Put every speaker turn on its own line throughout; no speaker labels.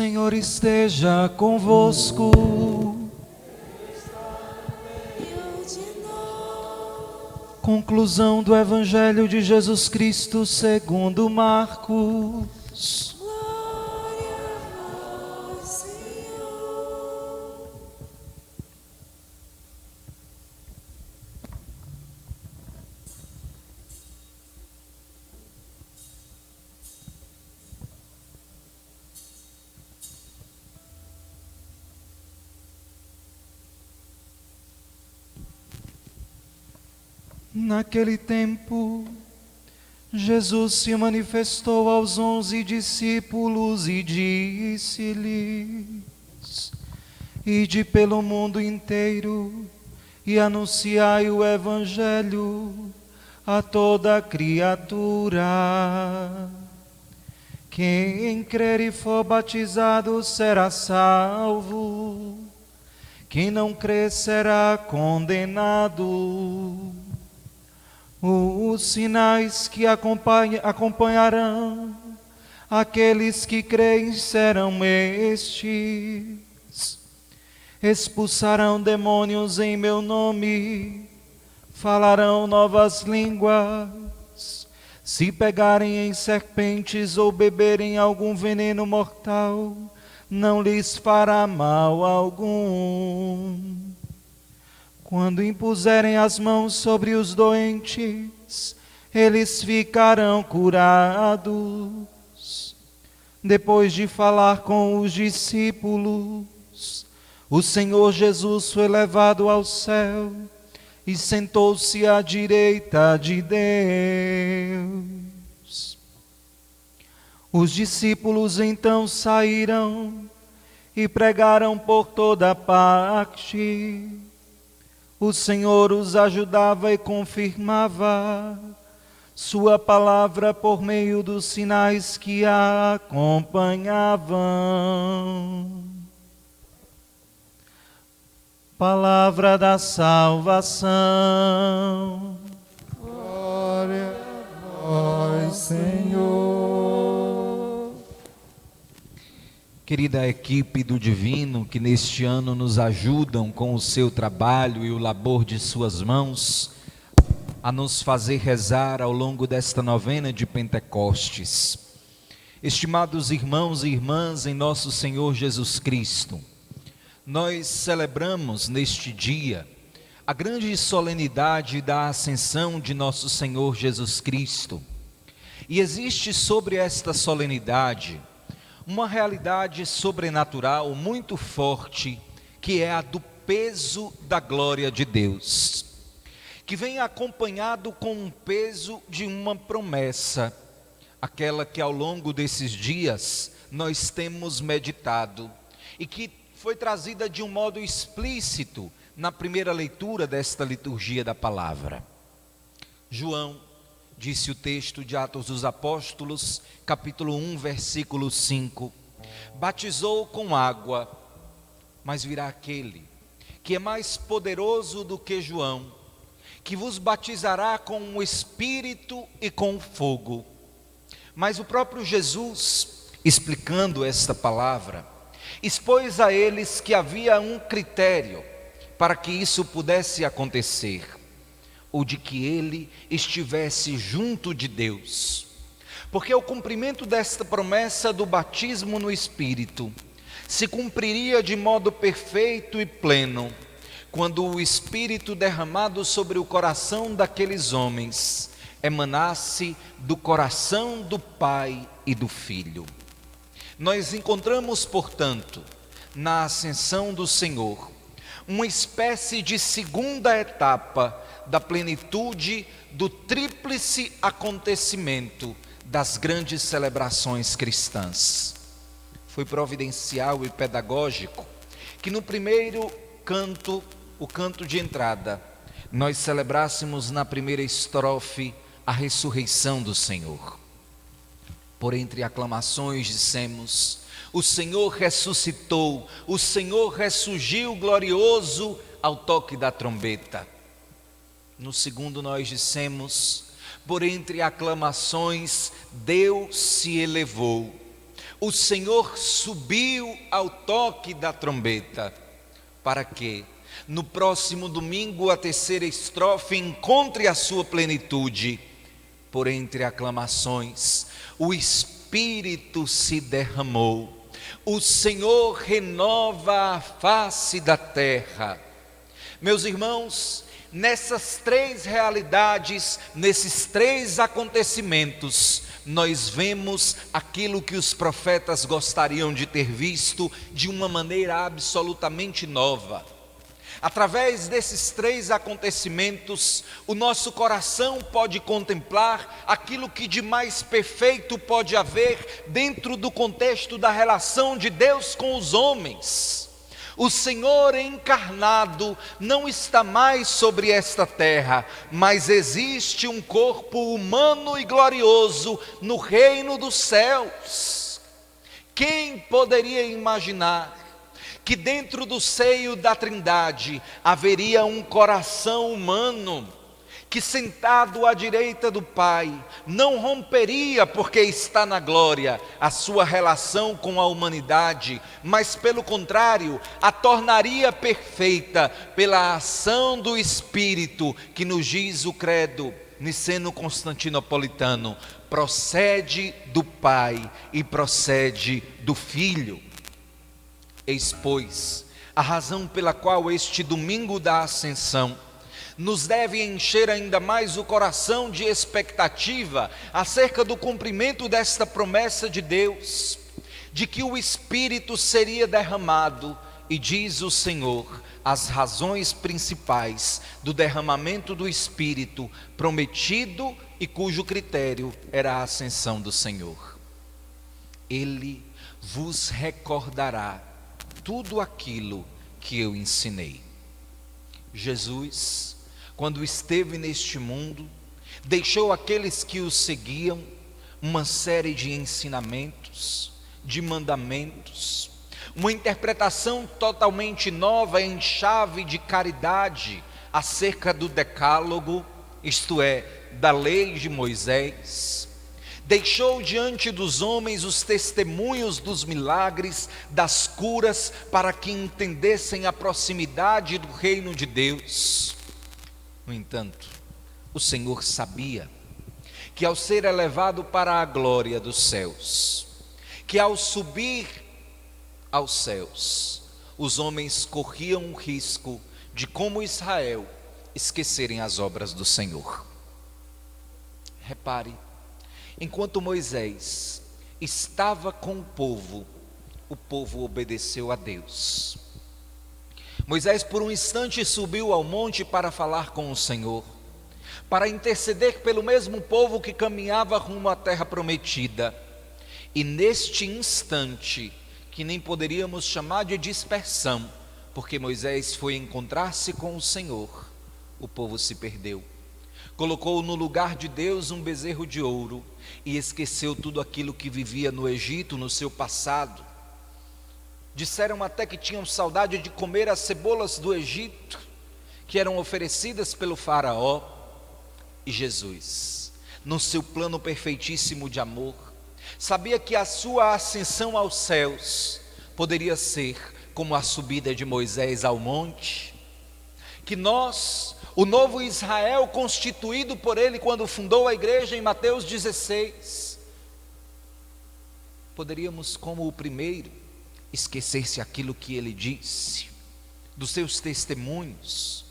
Senhor esteja convosco. Conclusão do Evangelho de Jesus Cristo segundo Marcos.
Glória a vós, Senhor.
Naquele tempo, Jesus se manifestou aos 11 discípulos e disse-lhes: Ide pelo mundo inteiro e anunciai o Evangelho a toda criatura. Quem crer e for batizado será salvo, quem não crer será condenado. Os sinais que acompanharão aqueles que creem serão estes: expulsarão demônios em meu nome, falarão novas línguas, se pegarem em serpentes ou beberem algum veneno mortal, não lhes fará mal algum. Quando impuserem as mãos sobre os doentes, eles ficarão curados. Depois de falar com os discípulos, o Senhor Jesus foi levado ao céu e sentou-se à direita de Deus. Os discípulos então saíram e pregaram por toda parte. O Senhor os ajudava e confirmava sua palavra por meio dos sinais que a acompanhavam. Palavra da salvação.
Glória a vós, Senhor.
Querida equipe do Divino, que neste ano nos ajudam com o seu trabalho e o labor de suas mãos, a nos fazer rezar ao longo desta novena de Pentecostes. Estimados irmãos e irmãs em nosso Senhor Jesus Cristo, nós celebramos neste dia a grande solenidade da ascensão de nosso Senhor Jesus Cristo. E existe sobre esta solenidade uma realidade sobrenatural muito forte, que é a do peso da glória de Deus, que vem acompanhado com um peso de uma promessa, aquela que ao longo desses dias nós temos meditado e que foi trazida de um modo explícito na primeira leitura desta liturgia da palavra. João, disse o texto de Atos dos Apóstolos, capítulo 1, versículo 5, batizou com água, mas virá aquele que é mais poderoso do que João, que vos batizará com o Espírito e com fogo. Mas o próprio Jesus, explicando esta palavra, expôs a eles que havia um critério para que isso pudesse acontecer, ou de que ele estivesse junto de Deus. Porque o cumprimento desta promessa do batismo no Espírito se cumpriria de modo perfeito e pleno, quando o Espírito derramado sobre o coração daqueles homens emanasse do coração do Pai e do Filho. Nós encontramos, portanto, na ascensão do Senhor, uma espécie de segunda etapa da plenitude do tríplice acontecimento das grandes celebrações cristãs. Foi providencial e pedagógico que no primeiro canto, o canto de entrada, nós celebrássemos na primeira estrofe a ressurreição do Senhor. Por entre aclamações dissemos: o Senhor ressuscitou, o Senhor ressurgiu glorioso ao toque da trombeta. No segundo nós dissemos: por entre aclamações, Deus se elevou. o Senhor subiu ao toque da trombeta, para que no próximo domingo a terceira estrofe encontre a sua plenitude. Por entre aclamações, o Espírito se derramou, o Senhor renova a face da terra. Meus irmãos, nessas três realidades, nesses três acontecimentos, nós vemos aquilo que os profetas gostariam de ter visto de uma maneira absolutamente nova. Através desses três acontecimentos, o nosso coração pode contemplar aquilo que de mais perfeito pode haver dentro do contexto da relação de Deus com os homens. O Senhor encarnado não está mais sobre esta terra, mas existe um corpo humano e glorioso no reino dos céus. Quem poderia imaginar que dentro do seio da Trindade haveria um coração humano, que sentado à direita do Pai, não romperia, porque está na glória, a sua relação com a humanidade, mas pelo contrário, a tornaria perfeita pela ação do Espírito, que nos diz o credo niceno-constantinopolitano: procede do Pai e procede do Filho. Eis, pois, a razão pela qual este domingo da Ascensão nos deve encher ainda mais o coração de expectativa acerca do cumprimento desta promessa de Deus, de que o Espírito seria derramado, e diz o Senhor as razões principais do derramamento do Espírito prometido e cujo critério era a ascensão do Senhor. Ele vos recordará tudo aquilo que eu ensinei. Jesus, quando esteve neste mundo, deixou àqueles que o seguiam uma série de ensinamentos, de mandamentos, uma interpretação totalmente nova em chave de caridade acerca do decálogo, isto é, da lei de Moisés. Deixou diante dos homens os testemunhos dos milagres, das curas, para que entendessem a proximidade do reino de Deus. No entanto, o Senhor sabia que ao ser elevado para a glória dos céus, que ao subir aos céus, os homens corriam o risco de, como Israel, esquecerem as obras do Senhor. Repare, enquanto Moisés estava com o povo obedeceu a Deus. Moisés por um instante subiu ao monte para falar com o Senhor, para interceder pelo mesmo povo que caminhava rumo à terra prometida. E neste instante, que nem poderíamos chamar de dispersão, porque Moisés foi encontrar-se com o Senhor, o povo se perdeu. Colocou no lugar de Deus um bezerro de ouro e esqueceu tudo aquilo que vivia no Egito, no seu passado. Disseram até que tinham saudade de comer as cebolas do Egito, que eram oferecidas pelo faraó. E Jesus, no seu plano perfeitíssimo de amor, sabia que a sua ascensão aos céus poderia ser como a subida de Moisés ao monte, que nós, o novo Israel constituído por ele quando fundou a igreja em Mateus 16, poderíamos, como o primeiro, esquecer-se aquilo que ele disse, dos seus testemunhos.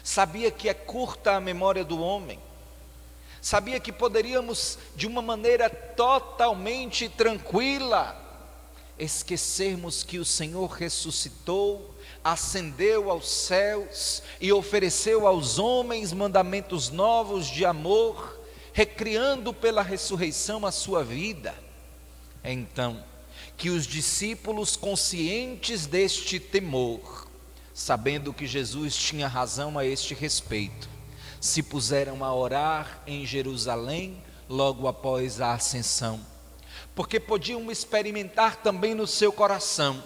Sabia que é curta a memória do homem, sabia que poderíamos, de uma maneira totalmente tranquila, esquecermos que o Senhor ressuscitou, ascendeu aos céus e ofereceu aos homens mandamentos novos de amor, recriando pela ressurreição a sua vida. Então, que os discípulos, conscientes deste temor, sabendo que Jesus tinha razão a este respeito, se puseram a orar em Jerusalém logo após a ascensão, porque podiam experimentar também no seu coração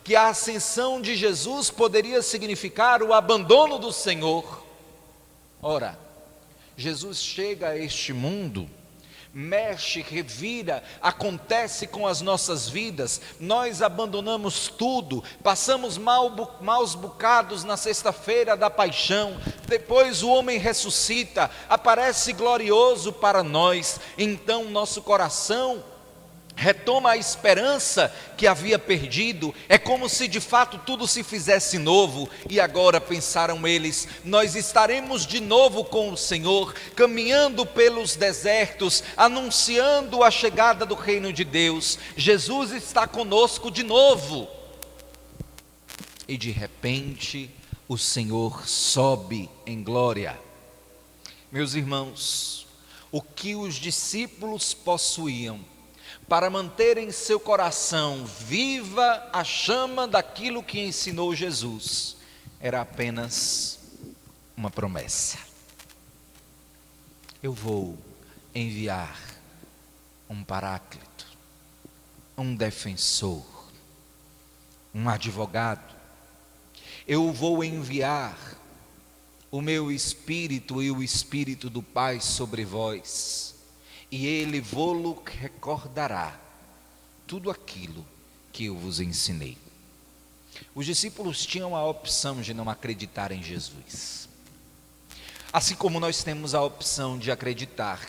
que a ascensão de Jesus poderia significar o abandono do Senhor. Ora, Jesus chega a este mundo mexe, revira, acontece com as nossas vidas. Nós abandonamos tudo, passamos maus bocados na sexta-feira da paixão, depois o homem ressuscita, aparece glorioso para nós, então nosso coração retoma a esperança que havia perdido. É como se de fato tudo se fizesse novo. E agora, pensaram eles, nós estaremos de novo com o Senhor, caminhando pelos desertos, anunciando a chegada do reino de Deus. Jesus está conosco de novo. E de repente o Senhor sobe em glória. Meus irmãos, o que os discípulos possuíam para manter em seu coração viva a chama daquilo que ensinou Jesus, era apenas uma promessa. Eu vou enviar um paráclito, um defensor, um advogado. Eu vou enviar o meu Espírito e o Espírito do Pai sobre vós, e ele vô-lo recordará tudo aquilo que eu vos ensinei. Os discípulos tinham a opção de não acreditar em Jesus, assim como nós temos a opção de acreditar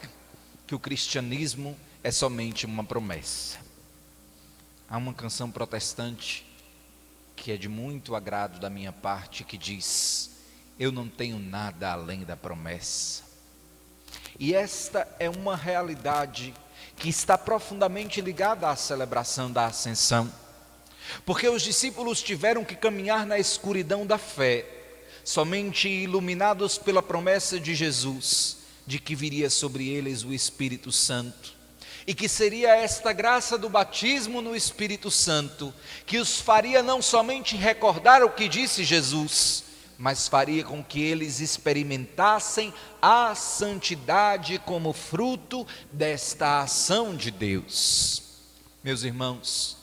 que o cristianismo é somente uma promessa. Há uma canção protestante que é de muito agrado da minha parte, que diz: eu não tenho nada além da promessa. E esta é uma realidade que está profundamente ligada à celebração da ascensão, porque os discípulos tiveram que caminhar na escuridão da fé, somente iluminados pela promessa de Jesus, de que viria sobre eles o Espírito Santo, e que seria esta graça do batismo no Espírito Santo, que os faria não somente recordar o que disse Jesus, mas faria com que eles experimentassem a santidade como fruto desta ação de Deus. Meus irmãos,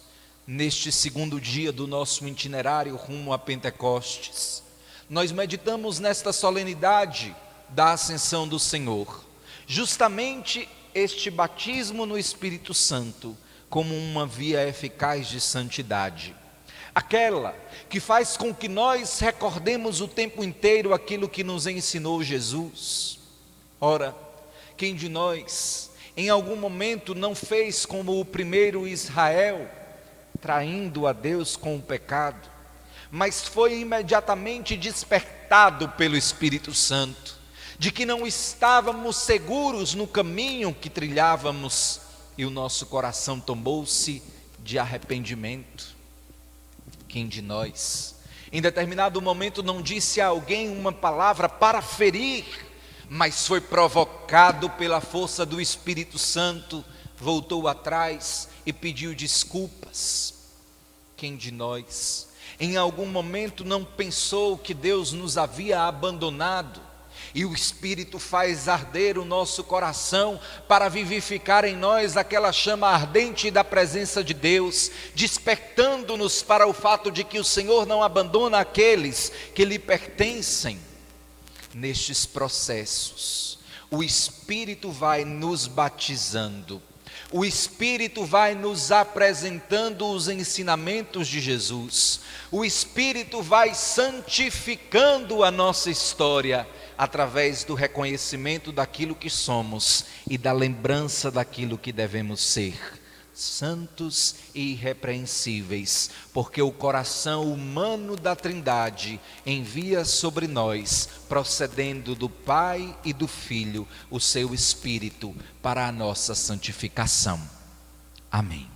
neste segundo dia do nosso itinerário rumo a Pentecostes, nós meditamos nesta solenidade da ascensão do Senhor, justamente este batismo no Espírito Santo como uma via eficaz de santidade, aquela que faz com que nós recordemos o tempo inteiro aquilo que nos ensinou Jesus. Ora, quem de nós em algum momento não fez como o primeiro Israel, traindo a Deus com o pecado, mas foi imediatamente despertado pelo Espírito Santo, de que não estávamos seguros no caminho que trilhávamos, e o nosso coração tomou-se de arrependimento? Quem de nós, em determinado momento, não disse a alguém uma palavra para ferir, mas foi provocado pela força do Espírito Santo, voltou atrás e pediu desculpas? Quem de nós, em algum momento, não pensou que Deus nos havia abandonado, e o Espírito faz arder o nosso coração para vivificar em nós aquela chama ardente da presença de Deus, despertando-nos para o fato de que o Senhor não abandona aqueles que lhe pertencem? Nestes processos, o Espírito vai nos batizando, o Espírito vai nos apresentando os ensinamentos de Jesus, o Espírito vai santificando a nossa história, através do reconhecimento daquilo que somos e da lembrança daquilo que devemos ser, santos e irrepreensíveis, porque o coração humano da Trindade envia sobre nós, procedendo do Pai e do Filho, o seu Espírito para a nossa santificação. Amém.